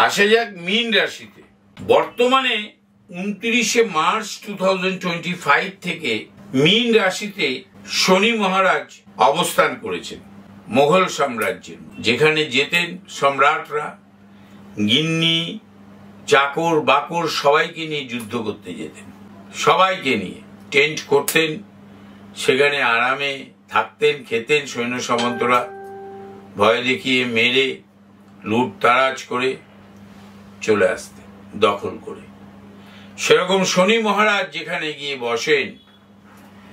আসা যাক মীন রাশিতে। বর্তমানে 29শে মার্চ 2025 থেকে মীন রাশিতে শনি মহারাজ অবস্থান করেছেন মোগল সাম্রাজ্যের, যেখানে যেতেন সম্রাটরা গিন্নি চাকর বাকর সবাইকে নিয়ে যুদ্ধ করতে যেতেন, সবাইকে নিয়ে টেন্ট করতেন, সেখানে আরামে থাকতেন, খেতেন, সৈন্য সামন্তরা ভয় দেখিয়ে মেরে লুট তারাজ করে চলে আসতেন দখল করে। সেরকম শনি মহারাজ যেখানে গিয়ে বসেন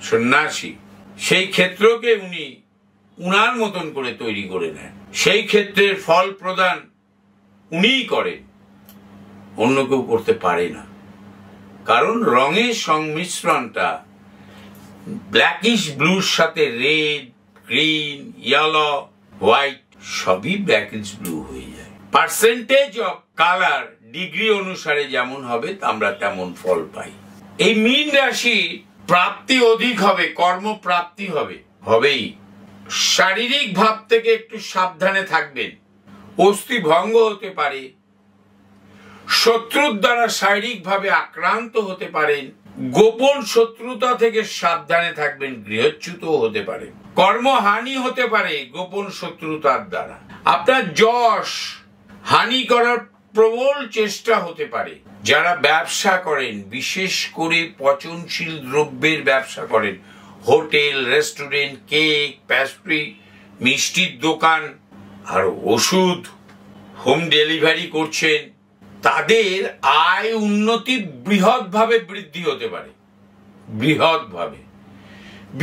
সন্ন্যাসী, সেই ক্ষেত্রকে উনি উনার মতন করে তৈরি করে নেন। সেই ক্ষেত্রের ফল প্রদান উনিই করেন, অন্য কেউ করতে পারে না। কারণ রঙের সংমিশ্রণটা ব্ল্যাকিশ ব্লুর সাথে রেড, গ্রিন, ইয়েলো, হোয়াইট সবই ব্ল্যাকিশ ব্লু হয়ে যায়। পার্সেন্টেজ অফ কালার ডিগ্রি অনুসারে যেমন হবে আমরা তেমন ফল পাই। এই মীন রাশি প্রাপ্তি অধিক হবে, কর্মপ্রাপ্তি হবেই। শারীরিক ভাব থেকে একটু সাবধানে থাকবেন, অস্থি ভঙ্গ হতে পারে, শত্রুর দ্বারা শারীরিক ভাবে আক্রান্ত হতে পারেন, গোপন শত্রুতা থেকে সাবধানে থাকবেন, গৃহচ্যুত হতে পারে, কর্মহানি হতে পারে গোপন শত্রুতার দ্বারা, আপনার যশ হানি করার প্রবল চেষ্টা হতে পারে। যারা ব্যবসা করেন, বিশেষ করে পচনশীল দ্রব্যের ব্যবসা করেন, হোটেল, রেস্টুরেন্ট, কেক, প্যাস্ট্রি, মিষ্টির দোকান আর ওষুধ হোম ডেলিভারি করছেন, তাদের আয় উন্নতি বৃহৎভাবে বৃদ্ধি হতে পারে, বৃহৎভাবে।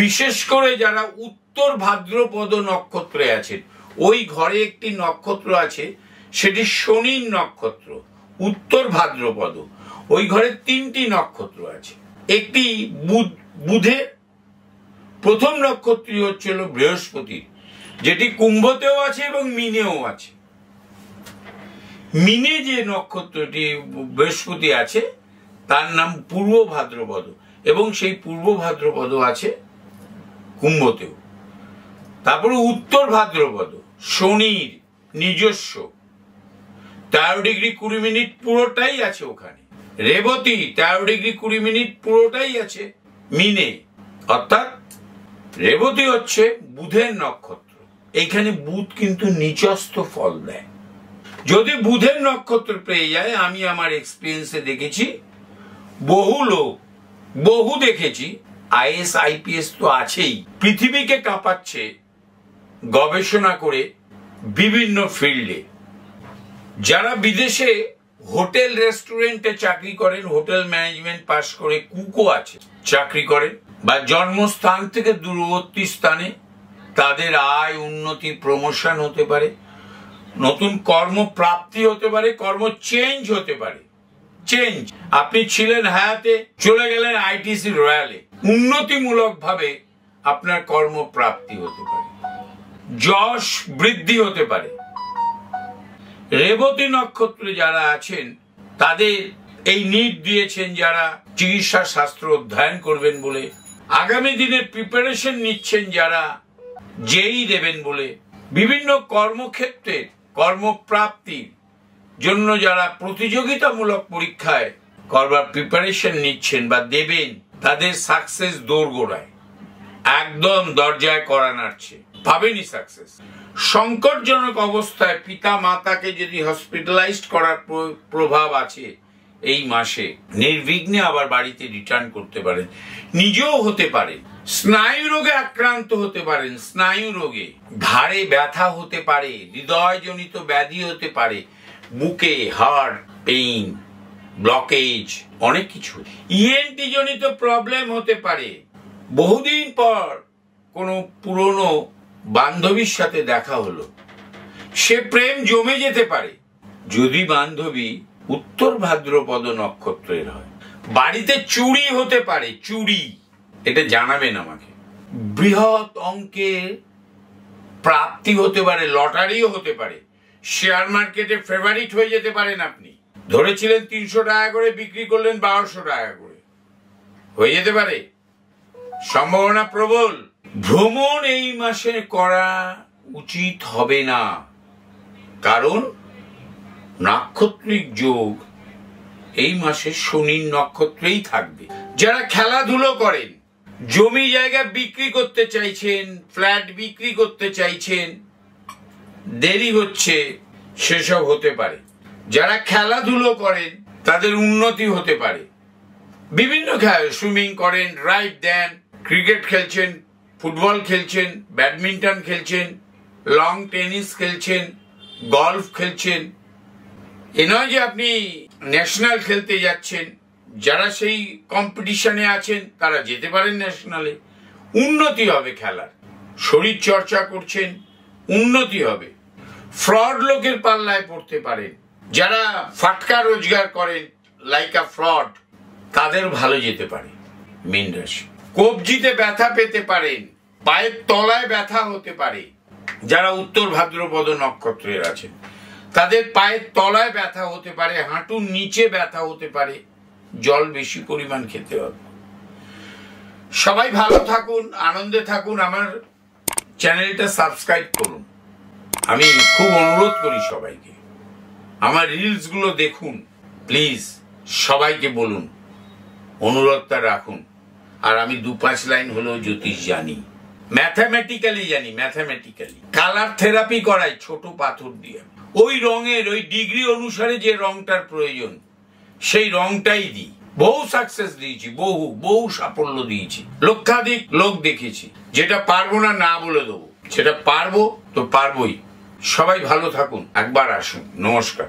বিশেষ করে যারা উত্তর ভাদ্রপদ নক্ষত্রে আছেন, ওই ঘরে একটি নক্ষত্র আছে, সেটি শনির নক্ষত্র, উত্তর ভাদ্রপদ। ওই ঘরে 3টি নক্ষত্র আছে। একটি বুধের, প্রথম নক্ষত্রটি হচ্ছিল বৃহস্পতির, যেটি কুম্ভতেও আছে এবং মীনেও আছে। মীনে যে নক্ষত্রটি বৃহস্পতি আছে তার নাম পূর্ব ভাদ্রপদ, এবং সেই পূর্ব ভাদ্রপদ আছে কুম্ভতেও। তারপরে উত্তর ভাদ্রপদ শনির নিজস্ব 13 ডিগ্রি 20 মিনিট পুরোটাই আছে ওখানে। রেবতী 13 ডিগ্রি 20 মিনিট পুরোটাই আছে মীনে, অর্থাৎ রেবতী হচ্ছে বুধের নক্ষত্র। এইখানে বুধ কিন্তু নিচস্থ ফল দেয়। যদি বুধের নক্ষত্র পেয়ে যায়, আমি আমার এক্সপিরিয়েন্সে দেখেছি, বহু লোক, বহু দেখেছি, আইএস আইপিএস তো আছেই, পৃথিবীকে কাঁপাচ্ছে গবেষণা করে বিভিন্ন ফিল্ডে। যারা বিদেশে হোটেল রেস্টুরেন্টে চাকরি করেন, হোটেল ম্যানেজমেন্ট পাশ করে কুকও আছে, চাকরি করেন, বা জন্মস্থান থেকে দূরবর্তী স্থানে, তাদের আয় উন্নতি, প্রমোশন হতে পারে, নতুন কর্মপ্রাপ্তি হতে পারে, কর্ম চেঞ্জ হতে পারে। চেঞ্জ, আপনি ছিলেন হায়াতে, চলে গেলেন আইটিসি রয়্যালে, উন্নতিমূলক ভাবে আপনার কর্মপ্রাপ্তি হতে পারে, যশ বৃদ্ধি হতে পারে। রেবতী নক্ষত্রে যারা আছেন তাদের এই নিট দিয়েছেন, যারা চিকিৎসা শাস্ত্র অধ্যয়ন করবেন বলে, আগামী দিনে প্রিপারেশন নিচ্ছেন যারা জেই দেবেন বলে, বিভিন্ন কর্মক্ষেত্রে কর্মপ্রাপ্তির জন্য যারা প্রতিযোগিতামূলক পরীক্ষায় করবার প্রিপারেশন নিচ্ছেন বা দেবেন, তাদের সাকসেস দোরগোড়ায়, একদম দরজায় কড়া নাড়ছে, পাবেনই সাকসেস। সংকটজনক অবস্থায় পিতা মাতাকে যদি হসপিটালাইজড করার প্রভাব আছে এই মাসে, নির্বিঘ্নে আবার বাড়িতে রিটার্ন করতে পারেন, নিজেও হতে পারেন। স্নায়ু রোগে আক্রান্ত হতে পারেন, স্নায়ু রোগে, ঘাড়ে ব্যথা হতে পারে, হৃদয়জনিত ব্যাধি হতে পারে, বুকে হার্ট পেইন, ব্লকেজ, অনেক কিছু, ইএনটি জনিত প্রবলেম হতে পারে। বহুদিন পর কোনো পুরনো বান্ধবীর সাথে দেখা হলো, সে প্রেম জমে যেতে পারে যদি বান্ধবী উত্তর ভাদ্রপদ নক্ষত্রের হয়। বাড়িতে চুরি হতে পারে, চুরি, এটা জানাবেন আমাকে। বৃহৎ অঙ্কের প্রাপ্তি হতে পারে, লটারিও হতে পারে, শেয়ার মার্কেটে ফেভারিট হয়ে যেতে পারেন। আপনি ধরেছিলেন 300 টাকা করে, বিক্রি করলেন 1200 টাকা করে, হয়ে যেতে পারে, সম্ভাবনা প্রবল। ভ্রমণ এই মাসে করা উচিত হবে না, কারণ নাক্ষত্রিক যোগ এই মাসে শনির নক্ষত্রেই থাকবে। যারা খেলাধুলো করেন, জমি জায়গা বিক্রি করতে চাইছেন, ফ্ল্যাট বিক্রি করতে চাইছেন, দেরি হচ্ছে, সেসব হতে পারে। যারা খেলাধুলো করেন তাদের উন্নতি হতে পারে। বিভিন্ন খেলা, সুইমিং করেন, ড্রাইভ দেন, ক্রিকেট খেলছেন, ফুটবল খেলছেন, ব্যাডমিন্টন খেলছেন, লং টেনিস খেলছেন, গলফ খেলছেন, এ নয় যে আপনি ন্যাশনাল খেলতে যাচ্ছেন। যারা সেই কম্পিটিশনে আছেন তারা যেতে পারেন ন্যাশনালে, উন্নতি হবে খেলার। শরীর চর্চা করছেন, উন্নতি হবে। ফ্রড লোকের পাল্লায় পড়তে পারেন। যারা ফাটকা রোজগার করেন, লাইক আ ফ্রড, তাদের ভালো যেতে পারে। মীন রাশি। কবজিতে ব্যথা পেতে পারেন, পায়ের তলায় ব্যথা হতে পারে। যারা উত্তর ভাদ্রপদ নক্ষত্রের আছেন তাদের পায়ের তলায় ব্যথা হতে পারে, হাঁটুর নিচে ব্যথা হতে পারে। জল বেশি পরিমাণ খেতে হবে। সবাই ভালো থাকুন, আনন্দে থাকুন। আমার চ্যানেলটা সাবস্ক্রাইব করুন। আমি খুব অনুরোধ করি সবাইকে, আমার রিলস গুলো দেখুন প্লিজ। সবাইকে বলুন, অনুরোধটা রাখুন। আর আমি 2-5 লাইন হলেও জ্যোতিষ জানি, ম্যাথামেটিক্যালি জানি। ম্যাথামেটিক্যালি কালার থেরাপি করাই ছোট পাথর দিয়ে। ওই রঙের, ওই ডিগ্রি অনুসারে যে রংটার প্রয়োজন সেই রংটাই দিই। বহু সাকসেস দিয়েছি, বহু সাফল্য দিয়েছি, লক্ষাধিক লোক দেখেছি। যেটা পারবো না, না বলে দেবো। সেটা পারবো তো পারবোই। সবাই ভালো থাকুন। একবার আসুন। নমস্কার।